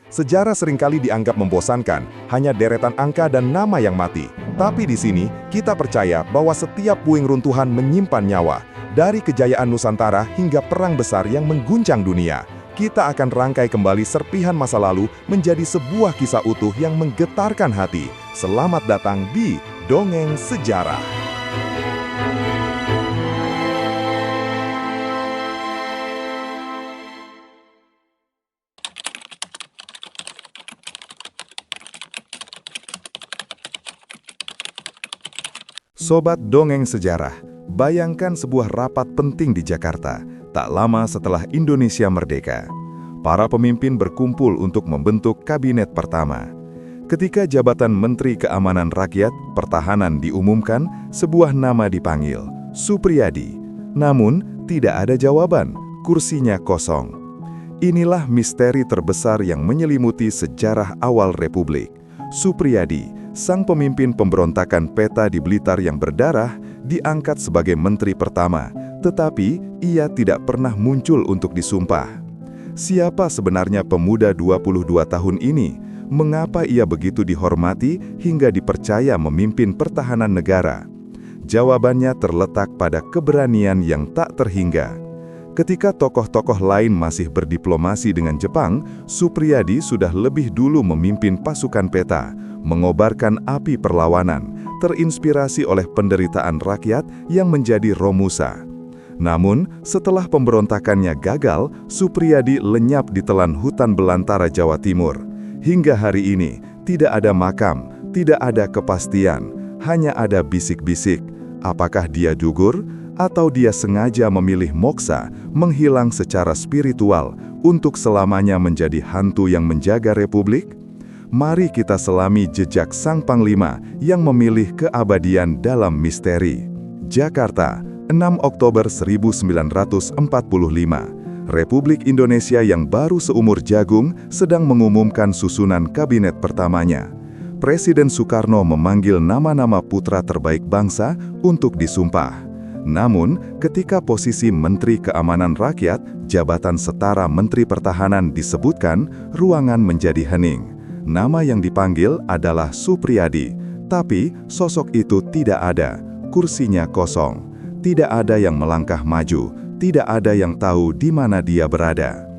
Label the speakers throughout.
Speaker 1: Sejarah seringkali dianggap membosankan, hanya deretan angka dan nama yang mati. Tapi di sini, kita percaya bahwa setiap puing runtuhan menyimpan nyawa. Dari kejayaan Nusantara hingga perang besar yang mengguncang dunia, kita akan rangkai kembali serpihan masa lalu menjadi sebuah kisah utuh yang menggetarkan hati. Selamat datang di Dongeng Sejarah. Sobat Dongeng Sejarah, bayangkan sebuah rapat penting di Jakarta, tak lama setelah Indonesia merdeka. Para pemimpin berkumpul untuk membentuk kabinet pertama. Ketika jabatan Menteri Keamanan Rakyat Pertahanan diumumkan, sebuah nama dipanggil, Suprijadi. Namun, tidak ada jawaban, kursinya kosong. Inilah misteri terbesar yang menyelimuti sejarah awal Republik. Suprijadi, sang pemimpin pemberontakan PETA di Blitar yang berdarah, diangkat sebagai menteri pertama, tetapi ia tidak pernah muncul untuk disumpah. Siapa sebenarnya pemuda 22 tahun ini? Mengapa ia begitu dihormati hingga dipercaya memimpin pertahanan negara? Jawabannya terletak pada keberanian yang tak terhingga. Ketika tokoh-tokoh lain masih berdiplomasi dengan Jepang, Suprijadi sudah lebih dulu memimpin pasukan PETA, mengobarkan api perlawanan, terinspirasi oleh penderitaan rakyat yang menjadi Romusa. Namun, setelah pemberontakannya gagal, Suprijadi lenyap di telan hutan belantara Jawa Timur. Hingga hari ini, tidak ada makam, tidak ada kepastian, hanya ada bisik-bisik. Apakah dia gugur? Atau dia sengaja memilih moksa, menghilang secara spiritual, untuk selamanya menjadi hantu yang menjaga Republik? Mari kita selami jejak Sang Panglima yang memilih keabadian dalam misteri. Jakarta, 6 Oktober 1945. Republik Indonesia yang baru seumur jagung sedang mengumumkan susunan kabinet pertamanya. Presiden Soekarno memanggil nama-nama putra terbaik bangsa untuk disumpah. Namun, ketika posisi Menteri Keamanan Rakyat, jabatan setara Menteri Pertahanan disebutkan, ruangan menjadi hening. Nama yang dipanggil adalah Suprijadi, tapi sosok itu tidak ada, kursinya kosong. Tidak ada yang melangkah maju, tidak ada yang tahu di mana dia berada.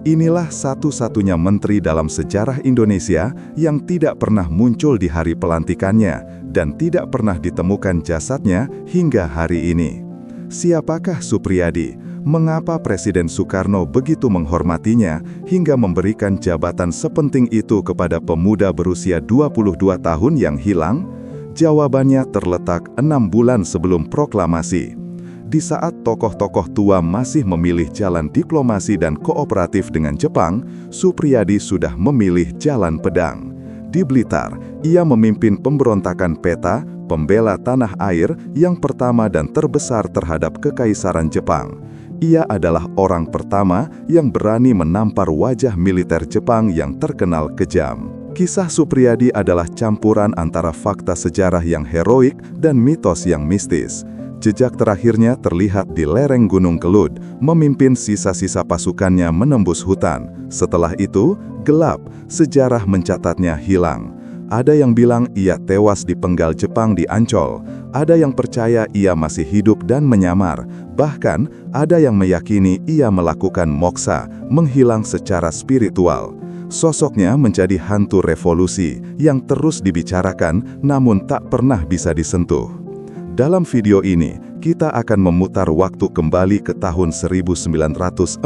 Speaker 1: Inilah satu-satunya menteri dalam sejarah Indonesia yang tidak pernah muncul di hari pelantikannya dan tidak pernah ditemukan jasadnya hingga hari ini. Siapakah Suprijadi? Mengapa Presiden Soekarno begitu menghormatinya hingga memberikan jabatan sepenting itu kepada pemuda berusia 22 tahun yang hilang? Jawabannya terletak 6 bulan sebelum proklamasi. Di saat tokoh-tokoh tua masih memilih jalan diplomasi dan kooperatif dengan Jepang, Suprijadi sudah memilih jalan pedang. Di Blitar, ia memimpin pemberontakan PETA, pembela tanah air yang pertama dan terbesar terhadap Kekaisaran Jepang. Ia adalah orang pertama yang berani menampar wajah militer Jepang yang terkenal kejam. Kisah Suprijadi adalah campuran antara fakta sejarah yang heroik dan mitos yang mistis. Jejak terakhirnya terlihat di lereng Gunung Kelud, memimpin sisa-sisa pasukannya menembus hutan. Setelah itu, gelap, sejarah mencatatnya hilang. Ada yang bilang ia tewas dipenggal Jepang di Ancol, ada yang percaya ia masih hidup dan menyamar, bahkan ada yang meyakini ia melakukan moksa, menghilang secara spiritual. Sosoknya menjadi hantu revolusi yang terus dibicarakan namun tak pernah bisa disentuh. Dalam video ini, kita akan memutar waktu kembali ke tahun 1945.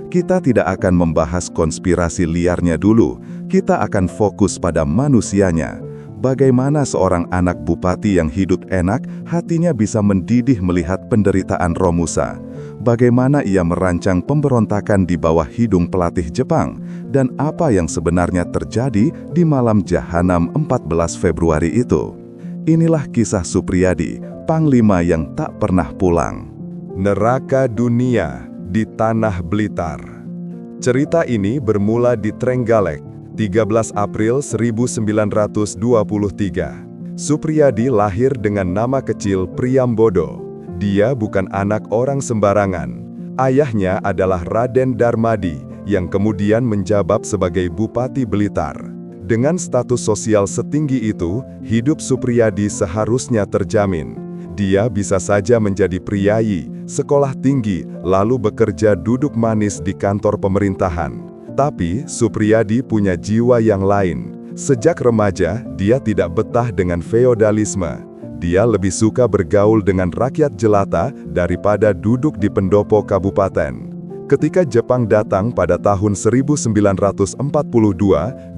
Speaker 1: Kita tidak akan membahas konspirasi liarnya dulu, kita akan fokus pada manusianya. Bagaimana seorang anak bupati yang hidup enak, hatinya bisa mendidih melihat penderitaan Romusa. Bagaimana ia merancang pemberontakan di bawah hidung pelatih Jepang, dan apa yang sebenarnya terjadi di malam jahanam 14 Februari itu. Inilah kisah Suprijadi, Panglima yang tak pernah pulang. Neraka dunia di Tanah Blitar. Cerita ini bermula di Trenggalek, 13 April 1923. Suprijadi lahir dengan nama kecil Priambodo. Dia bukan anak orang sembarangan. Ayahnya adalah Raden Darmadi yang kemudian menjabat sebagai Bupati Blitar. Dengan status sosial setinggi itu, hidup Supriyadi seharusnya terjamin. Dia bisa saja menjadi priayi, sekolah tinggi, lalu bekerja duduk manis di kantor pemerintahan. Tapi, Supriyadi punya jiwa yang lain. Sejak remaja, dia tidak betah dengan feodalisme. Dia lebih suka bergaul dengan rakyat jelata daripada duduk di pendopo kabupaten. Ketika Jepang datang pada tahun 1942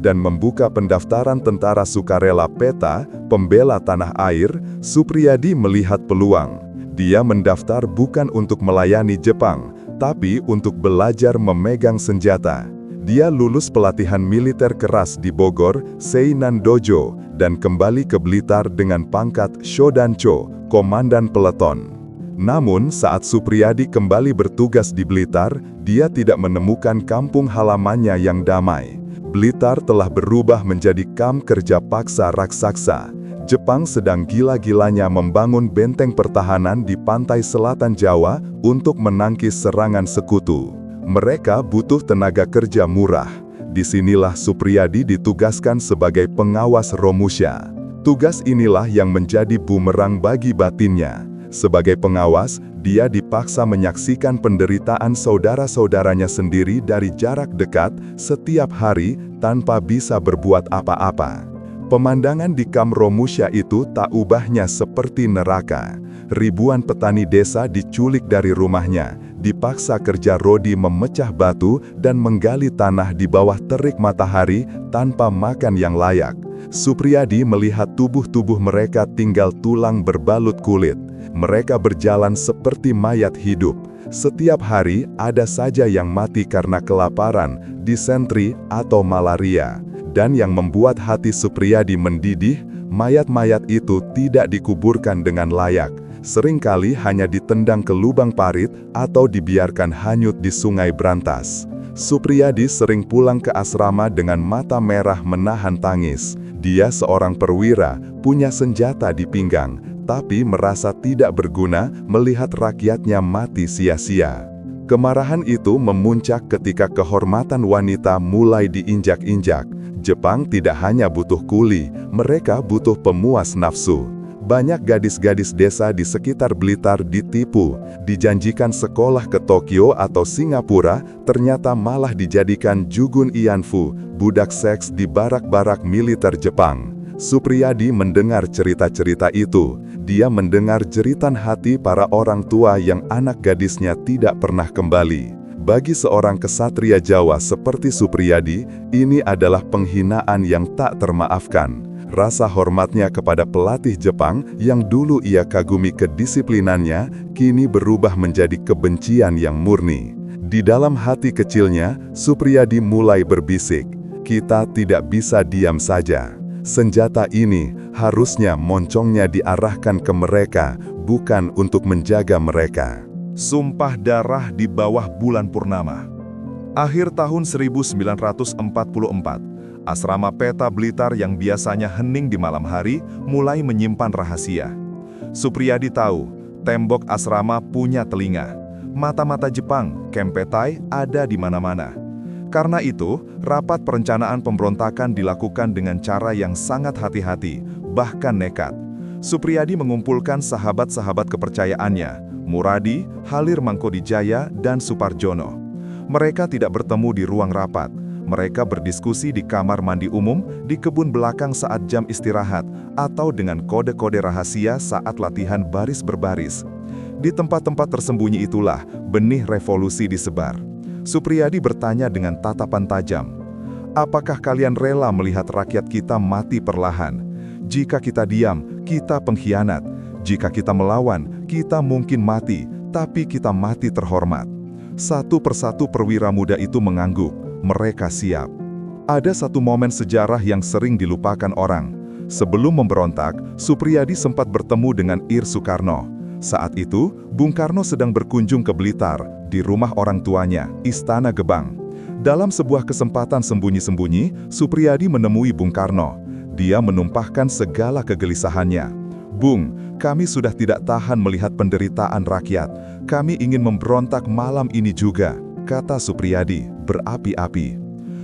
Speaker 1: dan membuka pendaftaran tentara sukarela PETA, pembela tanah air, Supriyadi melihat peluang. Dia mendaftar bukan untuk melayani Jepang, tapi untuk belajar memegang senjata. Dia lulus pelatihan militer keras di Bogor, Seinan Dojo, dan kembali ke Blitar dengan pangkat Shodancho, Komandan Peleton. Namun, saat Supriyadi kembali bertugas di Blitar, dia tidak menemukan kampung halamannya yang damai. Blitar telah berubah menjadi kamp kerja paksa raksasa. Jepang sedang gila-gilanya membangun benteng pertahanan di pantai selatan Jawa untuk menangkis serangan sekutu. Mereka butuh tenaga kerja murah. Disinilah Supriyadi ditugaskan sebagai pengawas Romusha. Tugas inilah yang menjadi bumerang bagi batinnya. Sebagai pengawas, dia dipaksa menyaksikan penderitaan saudara-saudaranya sendiri dari jarak dekat setiap hari tanpa bisa berbuat apa-apa. Pemandangan di kamp Romusha itu tak ubahnya seperti neraka. Ribuan petani desa diculik dari rumahnya, dipaksa kerja rodi memecah batu dan menggali tanah di bawah terik matahari tanpa makan yang layak. Supriyadi melihat tubuh-tubuh mereka tinggal tulang berbalut kulit. Mereka berjalan seperti mayat hidup. Setiap hari ada saja yang mati karena kelaparan, disentri, atau malaria. Dan yang membuat hati Supriyadi mendidih, mayat-mayat itu tidak dikuburkan dengan layak. Seringkali hanya ditendang ke lubang parit atau dibiarkan hanyut di sungai Brantas. Supriyadi sering pulang ke asrama dengan mata merah menahan tangis. Dia seorang perwira, punya senjata di pinggang, tapi merasa tidak berguna melihat rakyatnya mati sia-sia. Kemarahan itu memuncak ketika kehormatan wanita mulai diinjak-injak. Jepang tidak hanya butuh kuli, mereka butuh pemuas nafsu. Banyak gadis-gadis desa di sekitar Blitar ditipu, dijanjikan sekolah ke Tokyo atau Singapura, ternyata malah dijadikan jugun ianfu, budak seks di barak-barak militer Jepang. Supriyadi mendengar cerita-cerita itu. Dia mendengar jeritan hati para orang tua yang anak gadisnya tidak pernah kembali. Bagi seorang kesatria Jawa seperti Supriyadi, ini adalah penghinaan yang tak termaafkan. Rasa hormatnya kepada pelatih Jepang yang dulu ia kagumi kedisiplinannya, kini berubah menjadi kebencian yang murni. Di dalam hati kecilnya, Supriyadi mulai berbisik, "Kita tidak bisa diam saja. Senjata ini harusnya moncongnya diarahkan ke mereka, bukan untuk menjaga mereka." Sumpah darah di bawah bulan purnama. Akhir tahun 1944, asrama PETA Blitar yang biasanya hening di malam hari mulai menyimpan rahasia. Supriyadi tahu, tembok asrama punya telinga. Mata-mata Jepang, Kempetai, ada di mana-mana. Karena itu, rapat perencanaan pemberontakan dilakukan dengan cara yang sangat hati-hati, bahkan nekat. Supriyadi mengumpulkan sahabat-sahabat kepercayaannya, Muradi, Halir Mangkodijaya, dan Suparjono. Mereka tidak bertemu di ruang rapat. Mereka berdiskusi di kamar mandi umum, di kebun belakang saat jam istirahat, atau dengan kode-kode rahasia saat latihan baris berbaris. Di tempat-tempat tersembunyi itulah benih revolusi disebar. Supriyadi bertanya dengan tatapan tajam, "Apakah kalian rela melihat rakyat kita mati perlahan? Jika kita diam, kita pengkhianat. Jika kita melawan, kita mungkin mati, tapi kita mati terhormat." Satu persatu perwira muda itu mengangguk. Mereka siap. Ada satu momen sejarah yang sering dilupakan orang. Sebelum memberontak, Supriyadi sempat bertemu dengan Ir Soekarno. Saat itu, Bung Karno sedang berkunjung ke Blitar, di rumah orang tuanya, Istana Gebang. Dalam sebuah kesempatan sembunyi-sembunyi, Supriyadi menemui Bung Karno. Dia menumpahkan segala kegelisahannya. "Bung, kami sudah tidak tahan melihat penderitaan rakyat. Kami ingin memberontak malam ini juga," kata Suprijadi, berapi-api.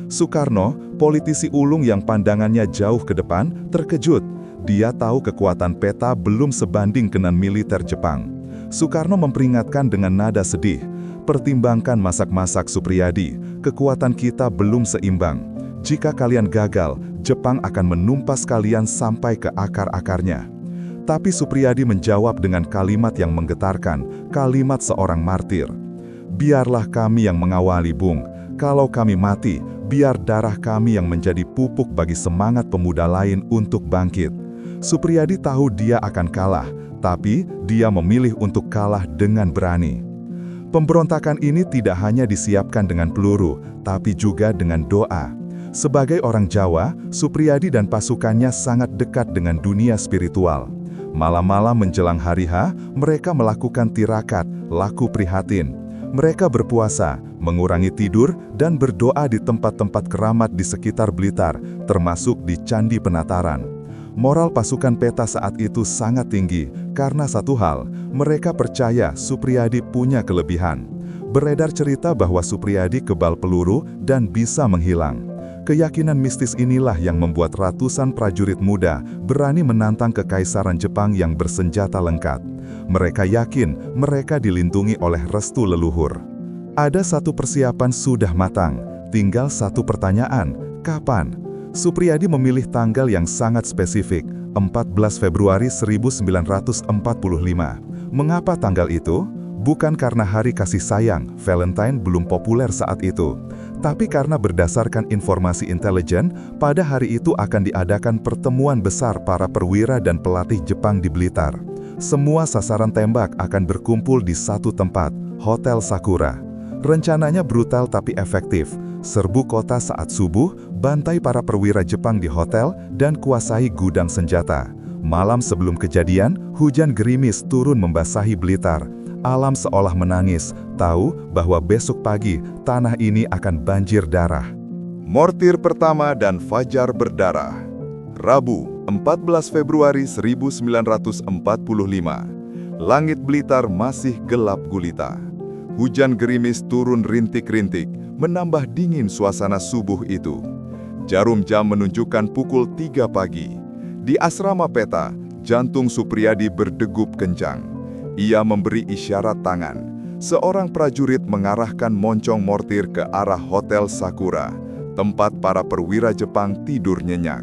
Speaker 1: Soekarno, politisi ulung yang pandangannya jauh ke depan, terkejut. Dia tahu kekuatan peta belum sebanding dengan militer Jepang. Soekarno memperingatkan dengan nada sedih, "Pertimbangkan masak-masak Suprijadi, kekuatan kita belum seimbang. Jika kalian gagal, Jepang akan menumpas kalian sampai ke akar-akarnya." Tapi Suprijadi menjawab dengan kalimat yang menggetarkan, kalimat seorang martir. "Biarlah kami yang mengawali, Bung. Kalau kami mati, biar darah kami yang menjadi pupuk bagi semangat pemuda lain untuk bangkit." Suprijadi tahu dia akan kalah, tapi dia memilih untuk kalah dengan berani. Pemberontakan ini tidak hanya disiapkan dengan peluru, tapi juga dengan doa. Sebagai orang Jawa, Suprijadi dan pasukannya sangat dekat dengan dunia spiritual. Malam-malam menjelang hari H, mereka melakukan tirakat, laku prihatin. Mereka berpuasa, mengurangi tidur, dan berdoa di tempat-tempat keramat di sekitar Blitar, termasuk di Candi Penataran. Moral pasukan peta saat itu sangat tinggi, karena satu hal, mereka percaya Suprijadi punya kelebihan. Beredar cerita bahwa Suprijadi kebal peluru dan bisa menghilang. Keyakinan mistis inilah yang membuat ratusan prajurit muda berani menantang kekaisaran Jepang yang bersenjata lengkap. Mereka yakin mereka dilindungi oleh restu leluhur. Ada satu persiapan sudah matang, tinggal satu pertanyaan, kapan? Suprijadi memilih tanggal yang sangat spesifik, 14 Februari 1945. Mengapa tanggal itu? Bukan karena hari kasih sayang, Valentine belum populer saat itu. Tapi karena berdasarkan informasi intelijen, pada hari itu akan diadakan pertemuan besar para perwira dan pelatih Jepang di Blitar. Semua sasaran tembak akan berkumpul di satu tempat, Hotel Sakura. Rencananya brutal tapi efektif. Serbu kota saat subuh, bantai para perwira Jepang di hotel, dan kuasai gudang senjata. Malam sebelum kejadian, hujan gerimis turun membasahi Blitar. Alam seolah menangis, tahu bahwa besok pagi tanah ini akan banjir darah. Mortir pertama dan fajar berdarah. Rabu, 14 Februari 1945. Langit Blitar masih gelap gulita. Hujan gerimis turun rintik-rintik, menambah dingin suasana subuh itu. Jarum jam menunjukkan pukul 3 pagi. Di asrama peta, jantung Suprijadi berdegup kencang. Ia memberi isyarat tangan. Seorang prajurit mengarahkan moncong mortir ke arah Hotel Sakura, tempat para perwira Jepang tidur nyenyak.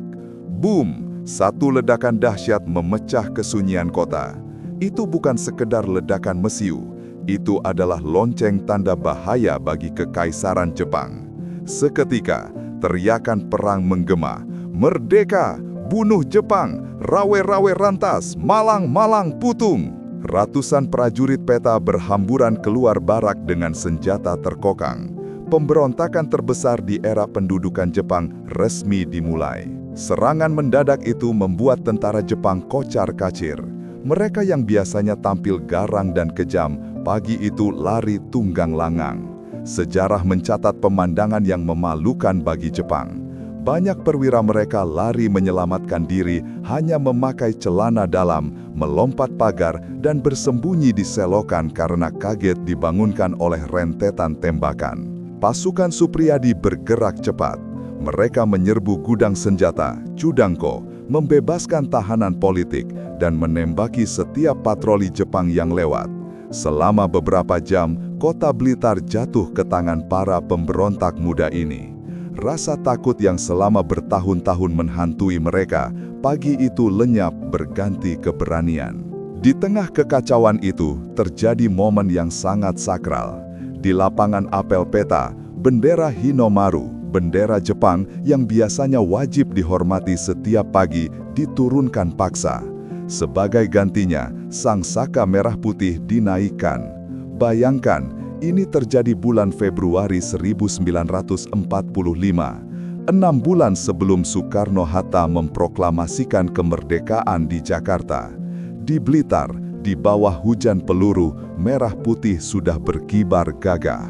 Speaker 1: Boom! Satu ledakan dahsyat memecah kesunyian kota. Itu bukan sekedar ledakan mesiu, itu adalah lonceng tanda bahaya bagi kekaisaran Jepang. Seketika, teriakan perang menggema. Merdeka! Bunuh Jepang! Rawe-rawe rantas! Malang-malang putung! Ratusan prajurit peta berhamburan keluar barak dengan senjata terkokang. Pemberontakan terbesar di era pendudukan Jepang resmi dimulai. Serangan mendadak itu membuat tentara Jepang kocar-kacir. Mereka yang biasanya tampil garang dan kejam, pagi itu lari tunggang langang. Sejarah mencatat pemandangan yang memalukan bagi Jepang. Banyak perwira mereka lari menyelamatkan diri hanya memakai celana dalam, melompat pagar, dan bersembunyi di selokan karena kaget dibangunkan oleh rentetan tembakan. Pasukan Suprijadi bergerak cepat. Mereka menyerbu gudang senjata, Cudangko, membebaskan tahanan politik, dan menembaki setiap patroli Jepang yang lewat. Selama beberapa jam, kota Blitar jatuh ke tangan para pemberontak muda ini. Rasa takut yang selama bertahun-tahun menghantui mereka, pagi itu lenyap berganti keberanian. Di tengah kekacauan itu, terjadi momen yang sangat sakral. Di lapangan apel peta, bendera Hinomaru, bendera Jepang yang biasanya wajib dihormati setiap pagi, diturunkan paksa. Sebagai gantinya, sang saka merah putih dinaikkan. Bayangkan, ini terjadi bulan Februari 1945, 6 bulan sebelum Soekarno-Hatta memproklamasikan kemerdekaan di Jakarta. Di Blitar, di bawah hujan peluru, merah putih sudah berkibar gagah.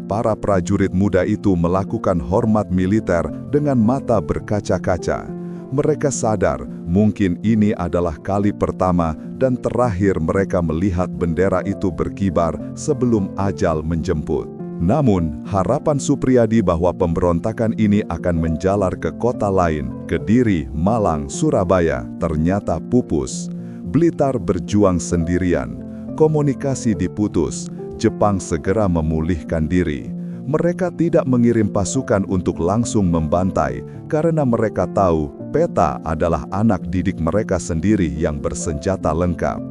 Speaker 1: Para prajurit muda itu melakukan hormat militer dengan mata berkaca-kaca. Mereka sadar mungkin ini adalah kali pertama dan terakhir mereka melihat bendera itu berkibar sebelum ajal menjemput. Namun, harapan Supriyadi bahwa pemberontakan ini akan menjalar ke kota lain, Kediri, Malang, Surabaya, ternyata pupus. Blitar berjuang sendirian, komunikasi diputus, Jepang segera memulihkan diri. Mereka tidak mengirim pasukan untuk langsung membantai, karena mereka tahu Peta adalah anak didik mereka sendiri yang bersenjata lengkap.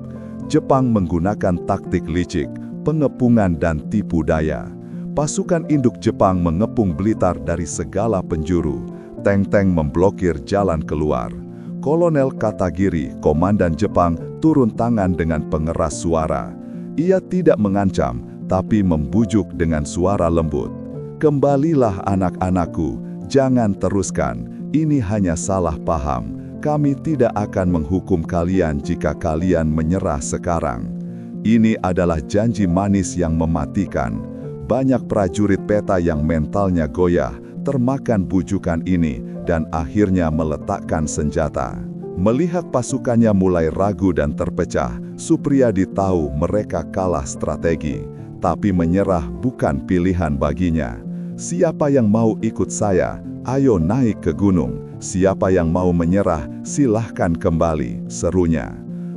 Speaker 1: Jepang menggunakan taktik licik, pengepungan dan tipu daya. Pasukan induk Jepang mengepung Blitar dari segala penjuru. Tank-tank memblokir jalan keluar. Kolonel Katagiri, komandan Jepang, turun tangan dengan pengeras suara. Ia tidak mengancam, tapi membujuk dengan suara lembut. "Kembalilah anak-anakku, jangan teruskan, ini hanya salah paham. Kami tidak akan menghukum kalian jika kalian menyerah sekarang." Ini adalah janji manis yang mematikan. Banyak prajurit Peta yang mentalnya goyah, termakan bujukan ini, dan akhirnya meletakkan senjata. Melihat pasukannya mulai ragu dan terpecah, Supriyadi tahu mereka kalah strategi. Tapi menyerah bukan pilihan baginya. "Siapa yang mau ikut saya, ayo naik ke gunung. Siapa yang mau menyerah, silahkan kembali," serunya.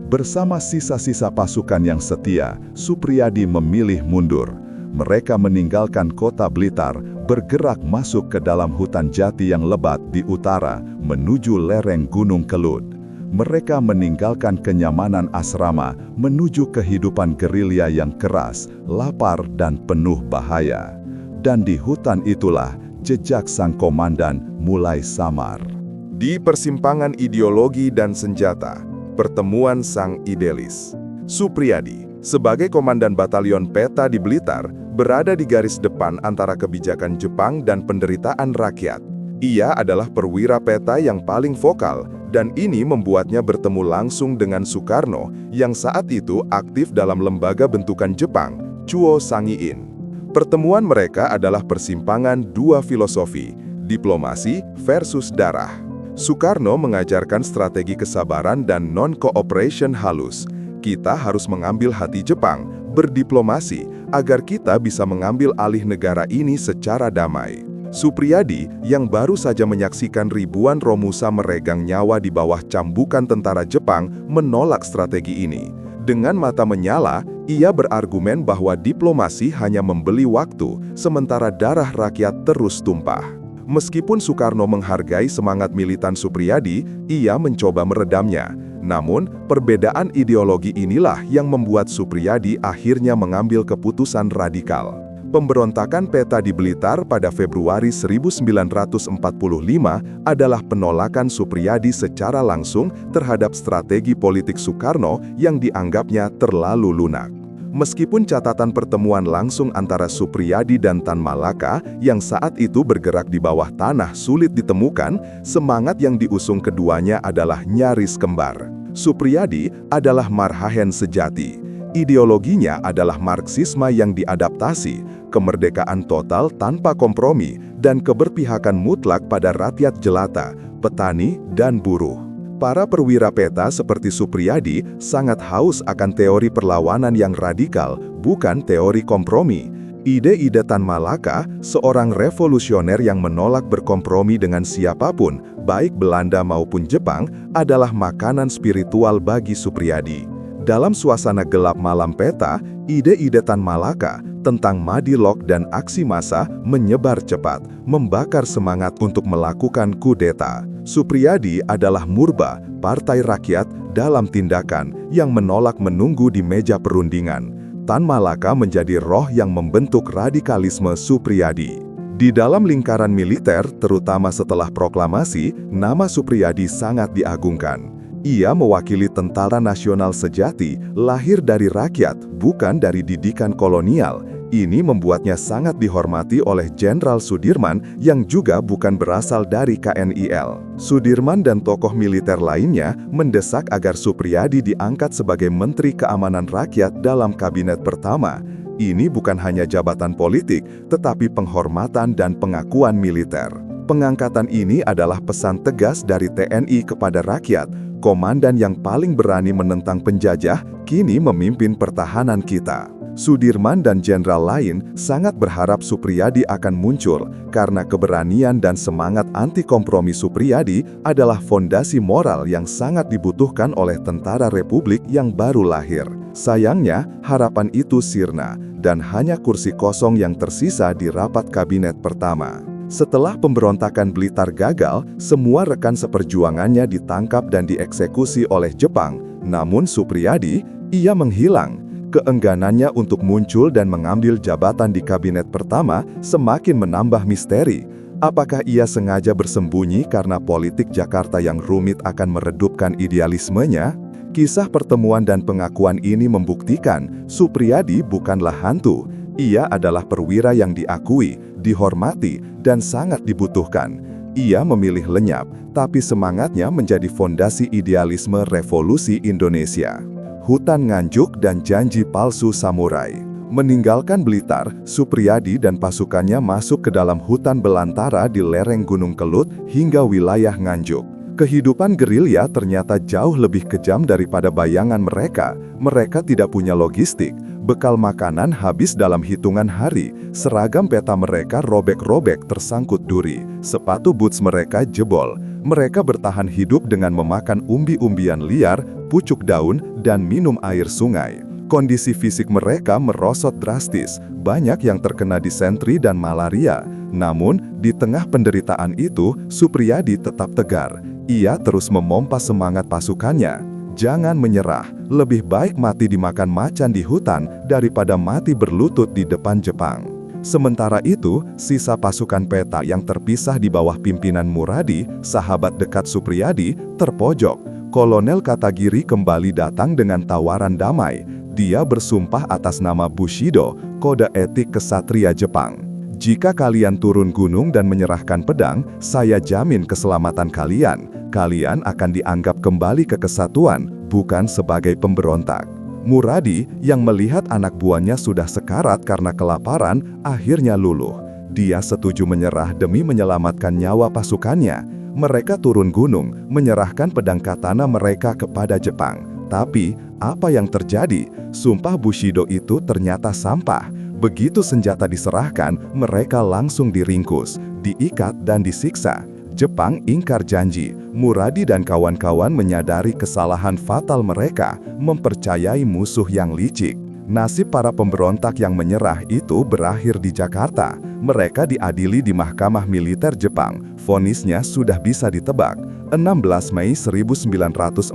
Speaker 1: Bersama sisa-sisa pasukan yang setia, Supriyadi memilih mundur. Mereka meninggalkan kota Blitar, bergerak masuk ke dalam hutan jati yang lebat di utara, menuju lereng Gunung Kelud. Mereka meninggalkan kenyamanan asrama, menuju kehidupan gerilya yang keras, lapar dan penuh bahaya. Dan di hutan itulah, jejak sang komandan mulai samar. Di persimpangan ideologi dan senjata, pertemuan sang idealis. Supriyadi, sebagai komandan batalion Peta di Blitar, berada di garis depan antara kebijakan Jepang dan penderitaan rakyat. Ia adalah perwira Peta yang paling vokal, dan ini membuatnya bertemu langsung dengan Soekarno, yang saat itu aktif dalam lembaga bentukan Jepang, Chuo Sangiin. Pertemuan mereka adalah persimpangan dua filosofi, diplomasi versus darah. Soekarno mengajarkan strategi kesabaran dan non-cooperation halus. Kita harus mengambil hati Jepang, berdiplomasi, agar kita bisa mengambil alih negara ini secara damai. Supriyadi, yang baru saja menyaksikan ribuan Romusa meregang nyawa di bawah cambukan tentara Jepang, menolak strategi ini. Dengan mata menyala, ia berargumen bahwa diplomasi hanya membeli waktu, sementara darah rakyat terus tumpah. Meskipun Soekarno menghargai semangat militan Supriyadi, ia mencoba meredamnya. Namun, perbedaan ideologi inilah yang membuat Supriyadi akhirnya mengambil keputusan radikal. Pemberontakan Peta di Blitar pada Februari 1945 adalah penolakan Supriyadi secara langsung terhadap strategi politik Soekarno yang dianggapnya terlalu lunak. Meskipun catatan pertemuan langsung antara Supriyadi dan Tan Malaka yang saat itu bergerak di bawah tanah sulit ditemukan, semangat yang diusung keduanya adalah nyaris kembar. Supriyadi adalah Marhaen sejati. Ideologinya adalah Marxisme yang diadaptasi, kemerdekaan total tanpa kompromi, dan keberpihakan mutlak pada rakyat jelata, petani, dan buruh. Para perwira Peta seperti Supriyadi sangat haus akan teori perlawanan yang radikal, bukan teori kompromi. Ide-ide Tan Malaka, seorang revolusioner yang menolak berkompromi dengan siapapun, baik Belanda maupun Jepang, adalah makanan spiritual bagi Supriyadi. Dalam suasana gelap malam Peta, ide-ide Tan Malaka tentang Madilog dan aksi massa menyebar cepat, membakar semangat untuk melakukan kudeta. Supriyadi adalah Murba, partai rakyat, dalam tindakan yang menolak menunggu di meja perundingan. Tan Malaka menjadi roh yang membentuk radikalisme Supriyadi. Di dalam lingkaran militer, terutama setelah proklamasi, nama Supriyadi sangat diagungkan. Ia mewakili tentara nasional sejati, lahir dari rakyat, bukan dari didikan kolonial. Ini membuatnya sangat dihormati oleh Jenderal Sudirman yang juga bukan berasal dari KNIL. Sudirman dan tokoh militer lainnya mendesak agar Supriyadi diangkat sebagai Menteri Keamanan Rakyat dalam kabinet pertama. Ini bukan hanya jabatan politik, tetapi penghormatan dan pengakuan militer. Pengangkatan ini adalah pesan tegas dari TNI kepada rakyat. Komandan yang paling berani menentang penjajah, kini memimpin pertahanan kita.
Speaker 2: Sudirman dan jenderal lain sangat berharap Suprijadi akan muncul karena keberanian dan semangat anti kompromi Suprijadi adalah fondasi moral yang sangat dibutuhkan oleh tentara Republik yang baru lahir. Sayangnya, harapan itu sirna dan hanya kursi kosong yang tersisa di rapat kabinet pertama. Setelah pemberontakan Blitar gagal, semua rekan seperjuangannya ditangkap dan dieksekusi oleh Jepang. Namun Suprijadi, ia menghilang. Keengganannya untuk muncul dan mengambil jabatan di kabinet pertama semakin menambah misteri. Apakah ia sengaja bersembunyi karena politik Jakarta yang rumit akan meredupkan idealismenya? Kisah pertemuan dan pengakuan ini membuktikan Suprijadi bukanlah hantu. Ia adalah perwira yang diakui, dihormati, dan sangat dibutuhkan. Ia memilih lenyap, tapi semangatnya menjadi fondasi idealisme revolusi Indonesia. Hutan Nganjuk dan janji palsu samurai. Meninggalkan Blitar, Suprijadi dan pasukannya masuk ke dalam hutan belantara di lereng Gunung Kelut hingga wilayah Nganjuk. Kehidupan gerilya ternyata jauh lebih kejam daripada bayangan mereka. Mereka tidak punya logistik, bekal makanan habis dalam hitungan hari, seragam peta mereka robek-robek tersangkut duri, sepatu boots mereka jebol. Mereka bertahan hidup dengan memakan umbi-umbian liar, pucuk daun, dan minum air sungai. Kondisi fisik mereka merosot drastis, banyak yang terkena disentri dan malaria. Namun, di tengah penderitaan itu, Suprijadi tetap tegar. Ia terus memompa semangat pasukannya. Jangan menyerah, lebih baik mati dimakan macan di hutan daripada mati berlutut di depan Jepang. Sementara itu, sisa pasukan peta yang terpisah di bawah pimpinan Muradi, sahabat dekat Suprijadi, terpojok. Kolonel Katagiri kembali datang dengan tawaran damai. Dia bersumpah atas nama Bushido, kode etik kesatria Jepang. Jika kalian turun gunung dan menyerahkan pedang, saya jamin keselamatan kalian. Kalian akan dianggap kembali ke kesatuan, bukan sebagai pemberontak. Muradi, yang melihat anak buahnya sudah sekarat karena kelaparan, akhirnya luluh. Dia setuju menyerah demi menyelamatkan nyawa pasukannya. Mereka turun gunung, menyerahkan pedang katana mereka kepada Jepang. Tapi, apa yang terjadi? Sumpah Bushido itu ternyata sampah. Begitu senjata diserahkan, mereka langsung diringkus, diikat dan disiksa. Jepang ingkar janji. Muradi dan kawan-kawan menyadari kesalahan fatal mereka, mempercayai musuh yang licik. Nasib para pemberontak yang menyerah itu berakhir di Jakarta. Mereka diadili di Mahkamah Militer Jepang. Vonisnya sudah bisa ditebak. 16 Mei 1945,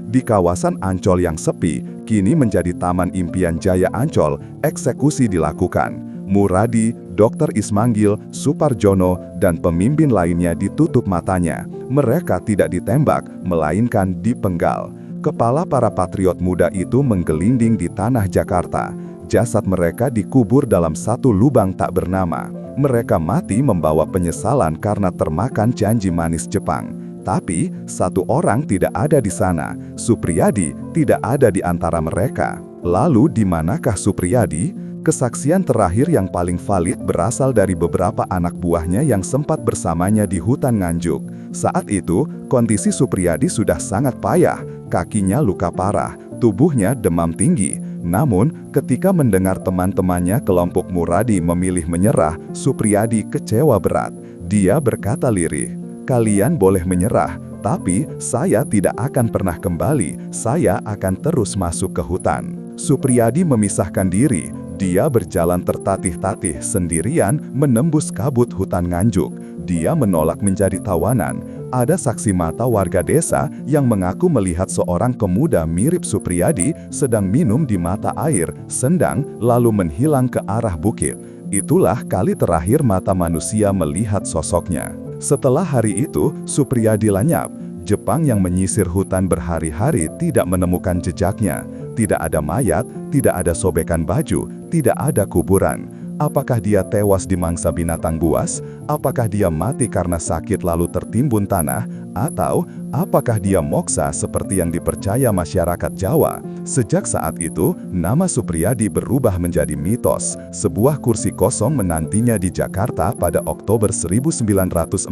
Speaker 2: di kawasan Ancol yang sepi, kini menjadi Taman Impian Jaya Ancol, eksekusi dilakukan. Muradi, Dr. Ismanggil, Suparjono, dan pemimpin lainnya ditutup matanya. Mereka tidak ditembak, melainkan dipenggal. Kepala para patriot muda itu menggelinding di tanah Jakarta. Jasad mereka dikubur dalam satu lubang tak bernama. Mereka mati membawa penyesalan karena termakan janji manis Jepang. Tapi, satu orang tidak ada di sana. Suprijadi tidak ada di antara mereka. Lalu di manakah Suprijadi? Kesaksian terakhir yang paling valid berasal dari beberapa anak buahnya yang sempat bersamanya di hutan Nganjuk. Saat itu, kondisi Suprijadi sudah sangat payah, kakinya luka parah, tubuhnya demam tinggi. Namun, ketika mendengar teman-temannya kelompok Muradi memilih menyerah, Suprijadi kecewa berat. Dia berkata lirih, "Kalian boleh menyerah, tapi saya tidak akan pernah kembali, saya akan terus masuk ke hutan." Suprijadi memisahkan diri. Dia berjalan tertatih-tatih sendirian menembus kabut hutan Nganjuk. Dia menolak menjadi tawanan. Ada saksi mata warga desa yang mengaku melihat seorang pemuda mirip Suprijadi sedang minum di mata air, sendang, lalu menghilang ke arah bukit. Itulah kali terakhir mata manusia melihat sosoknya. Setelah hari itu, Suprijadi lenyap. Jepang yang menyisir hutan berhari-hari tidak menemukan jejaknya. Tidak ada mayat, tidak ada sobekan baju, tidak ada kuburan. Apakah dia tewas dimangsa binatang buas? Apakah dia mati karena sakit lalu tertimbun tanah? Atau apakah dia moksa seperti yang dipercaya masyarakat Jawa? Sejak saat itu, nama Suprijadi berubah menjadi mitos. Sebuah kursi kosong menantinya di Jakarta pada Oktober 1945,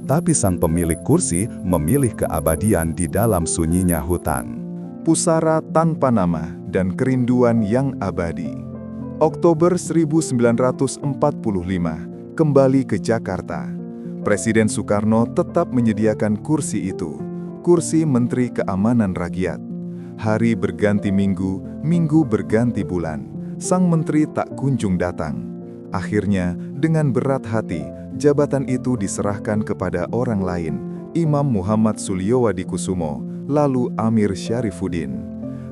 Speaker 2: tapi sang pemilik kursi memilih keabadian di dalam sunyinya hutan.
Speaker 1: Pusara tanpa nama. dan kerinduan yang abadi. Oktober 1945, kembali ke Jakarta. Presiden Soekarno tetap menyediakan kursi itu, kursi Menteri Keamanan Rakyat. Hari berganti minggu, minggu berganti bulan. Sang menteri tak kunjung datang. Akhirnya, dengan berat hati, jabatan itu diserahkan kepada orang lain, Imam Muhammad Suliowadi-Kusumo, lalu Amir Syarifuddin.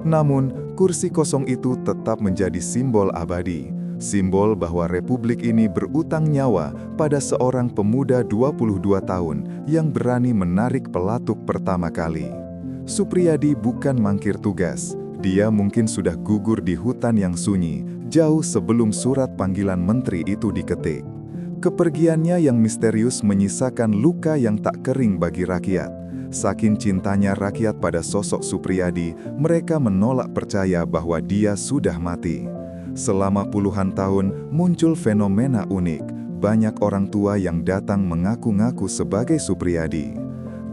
Speaker 1: Namun, kursi kosong itu tetap menjadi simbol abadi, simbol bahwa republik ini berutang nyawa pada seorang pemuda 22 tahun yang berani menarik pelatuk pertama kali. Supriyadi bukan mangkir tugas, dia mungkin sudah gugur di hutan yang sunyi, jauh sebelum surat panggilan menteri itu diketik. Kepergiannya yang misterius menyisakan luka yang tak kering bagi rakyat. Saking cintanya rakyat pada sosok Supriyadi, mereka menolak percaya bahwa dia sudah mati. Selama puluhan tahun, muncul fenomena unik. Banyak orang tua yang datang mengaku-ngaku sebagai Supriyadi.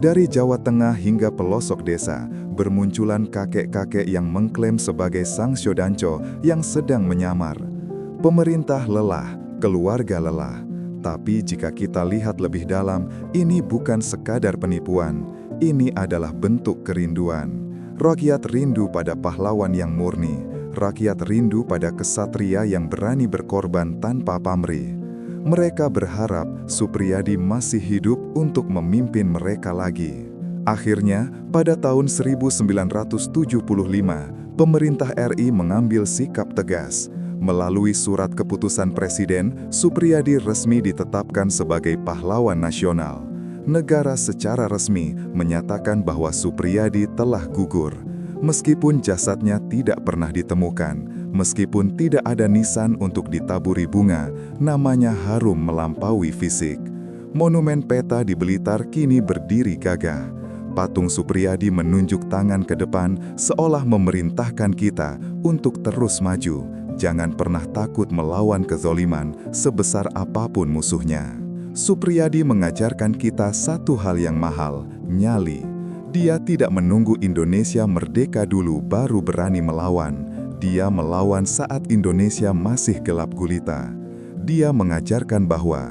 Speaker 1: Dari Jawa Tengah hingga pelosok desa, bermunculan kakek-kakek yang mengklaim sebagai sang Syodancho yang sedang menyamar. Pemerintah lelah, keluarga lelah. Tapi jika kita lihat lebih dalam, ini bukan sekadar penipuan. Ini adalah bentuk kerinduan. Rakyat rindu pada pahlawan yang murni. Rakyat rindu pada kesatria yang berani berkorban tanpa pamrih. Mereka berharap Supriyadi masih hidup untuk memimpin mereka lagi. Akhirnya, pada tahun 1975, pemerintah RI mengambil sikap tegas. Melalui surat keputusan Presiden, Supriyadi resmi ditetapkan sebagai pahlawan nasional. Negara secara resmi menyatakan bahwa Supriyadi telah gugur. Meskipun jasadnya tidak pernah ditemukan, meskipun tidak ada nisan untuk ditaburi bunga, namanya harum melampaui fisik. Monumen peta di Blitar kini berdiri gagah. Patung Supriyadi menunjuk tangan ke depan seolah memerintahkan kita untuk terus maju. Jangan pernah takut melawan kezoliman sebesar apapun musuhnya. Supriyadi mengajarkan kita satu hal yang mahal, nyali. Dia tidak menunggu Indonesia merdeka dulu baru berani melawan. Dia melawan saat Indonesia masih gelap gulita. Dia mengajarkan bahwa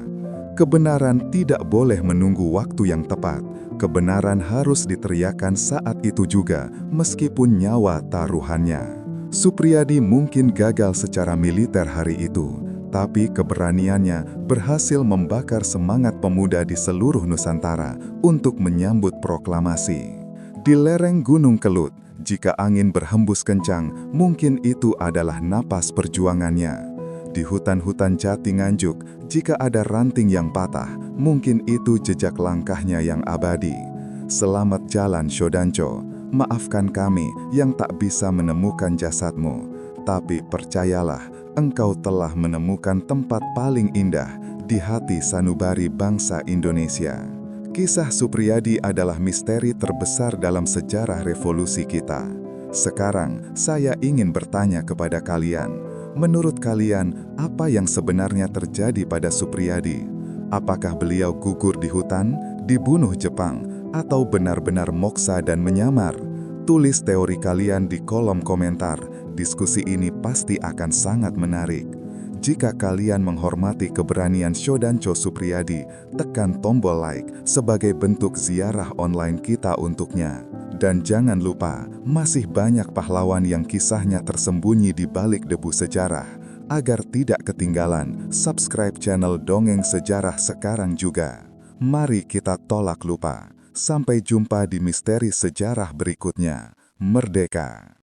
Speaker 1: kebenaran tidak boleh menunggu waktu yang tepat. Kebenaran harus diteriakkan saat itu juga, meskipun nyawa taruhannya. Supriyadi mungkin gagal secara militer hari itu, tapi keberaniannya berhasil membakar semangat pemuda di seluruh Nusantara untuk menyambut proklamasi. Di lereng Gunung Kelut, jika angin berhembus kencang, mungkin itu adalah napas perjuangannya. Di hutan-hutan Jati Nganjuk, jika ada ranting yang patah, mungkin itu jejak langkahnya yang abadi. Selamat jalan Syodancho, maafkan kami yang tak bisa menemukan jasadmu. Tapi percayalah, engkau telah menemukan tempat paling indah di hati sanubari bangsa Indonesia. Kisah Supriyadi adalah misteri terbesar dalam sejarah revolusi kita. Sekarang, saya ingin bertanya kepada kalian, menurut kalian, apa yang sebenarnya terjadi pada Supriyadi? Apakah beliau gugur di hutan, dibunuh Jepang, atau benar-benar moksa dan menyamar? Tulis teori kalian di kolom komentar. Diskusi ini pasti akan sangat menarik. Jika kalian menghormati keberanian Syodancho Supriyadi, tekan tombol like sebagai bentuk ziarah online kita untuknya. Dan jangan lupa, masih banyak pahlawan yang kisahnya tersembunyi di balik debu sejarah. Agar tidak ketinggalan, subscribe channel Dongeng Sejarah sekarang juga. Mari kita tolak lupa. Sampai jumpa di misteri sejarah berikutnya. Merdeka!